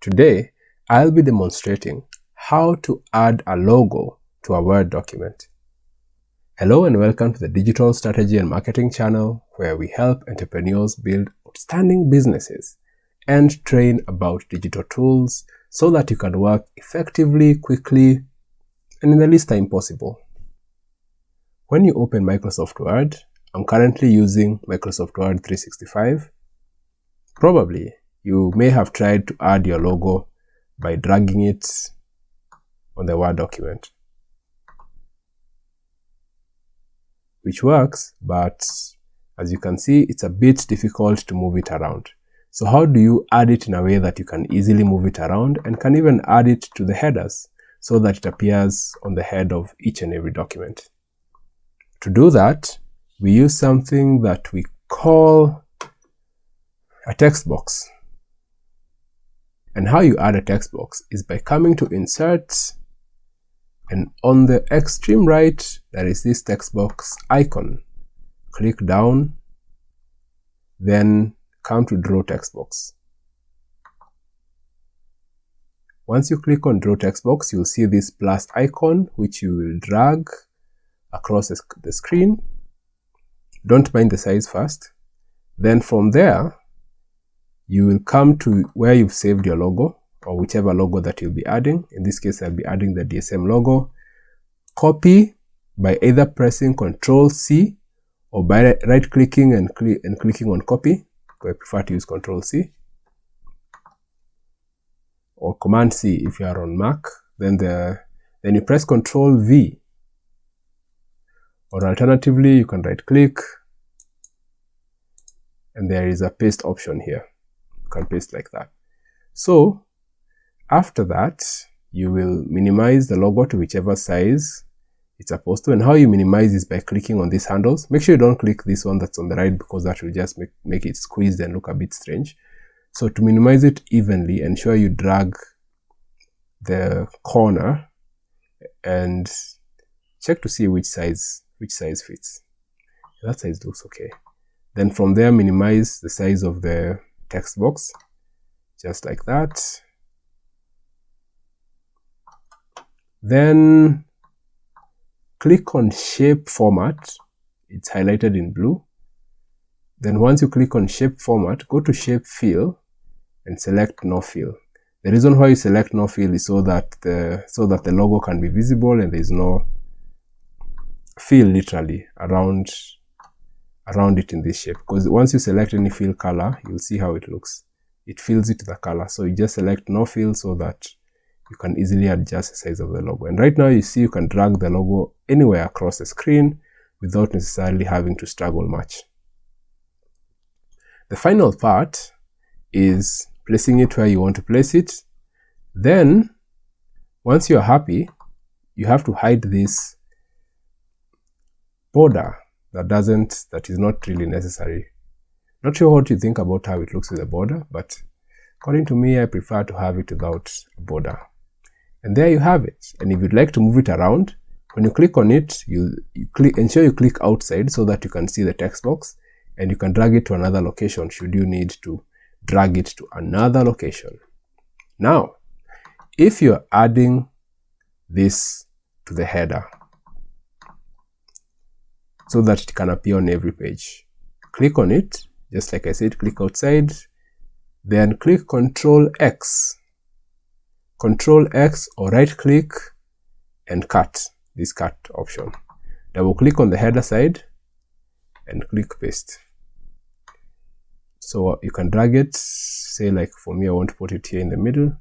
Today, I'll be demonstrating how to add a logo to a Word document. Hello and welcome to the Digital Strategy and Marketing channel, where we help entrepreneurs build outstanding businesses and train about digital tools so that you can work effectively, quickly, and in the least time possible. When you open Microsoft Word, I'm currently using Microsoft Word 365. Probably, you may have tried to add your logo by dragging it on the Word document, which works, but as you can see, it's a bit difficult to move it around. So how do you add it in a way that you can easily move it around and can even add it to the headers so that it appears on the head of each and every document? To do that, we use something that we call a text box. And how you add a text box is by coming to Insert, and on the extreme right, there is this text box icon. Click down, then come to Draw Text Box. Once you click on Draw Text Box, you'll see this plus icon, which you will drag across the screen. Don't mind the size first. Then from there, you will come to where you've saved your logo, or whichever logo that you'll be adding. In this case, I'll be adding the DSM logo. Copy by either pressing Ctrl+C or by right-clicking and clicking on Copy. I prefer to use Ctrl+C or Command+C if you are on Mac. Then you press Ctrl+V, or alternatively, you can right-click and there is a paste option here. You can paste like that. So after that, you will minimize the logo to whichever size it's supposed to. And how you minimize is by clicking on these handles. Make sure you don't click this one that's on the right, because that will just make it squeezed and look a bit strange. So to minimize it evenly, ensure you drag the corner and check to see which size fits. That size looks okay. Then from there, minimize the size of the text box, just like that. Then click on Shape Format. It's highlighted in blue. Then once you click on Shape Format, go to Shape Fill and select No Fill. The reason why you select No Fill is so that the logo can be visible and there is no fill literally around it in this shape. Because once you select any fill color, you'll see how it looks. It fills it to the color. So you just select No Fill so that you can easily adjust the size of the logo. And right now you see you can drag the logo anywhere across the screen without necessarily having to struggle much. The final part is placing it where you want to place it. Then once you're happy, you have to hide this border that is not really necessary. Not sure what you think about how it looks with a border, but according to me, I prefer to have it without a border. And there you have it. And if you'd like to move it around, when you click on it, ensure you click outside so that you can see the text box, and you can drag it to another location should you need to drag it to another location. Now, if you're adding this to the header so that it can appear on every page, click on it, just like I said, click outside, then click Ctrl+X. Ctrl+X or right-click and cut, this cut option. Double click on the header side and click Paste. So you can drag it, say like for me, I want to put it here in the middle.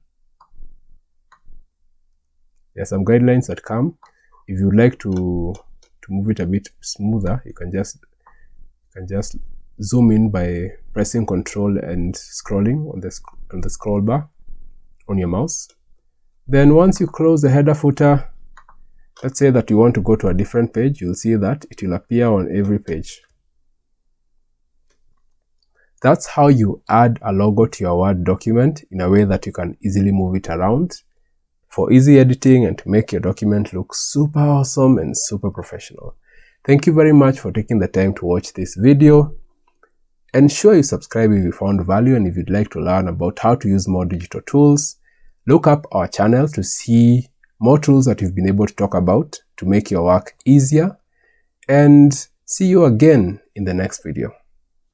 There are some guidelines that come. If you would like to move it a bit smoother, you can just zoom in by pressing Control and scrolling on the scroll bar on your mouse. Then once you close the header footer, let's say that you want to go to a different page, you'll see that it will appear on every page. That's how you add a logo to your Word document in a way that you can easily move it around for easy editing and to make your document look super awesome and super professional. Thank you very much for taking the time to watch this video. Ensure you subscribe if you found value, and if you'd like to learn about how to use more digital tools, look up our channel to see more tools that we've been able to talk about to make your work easier, and see you again in the next video.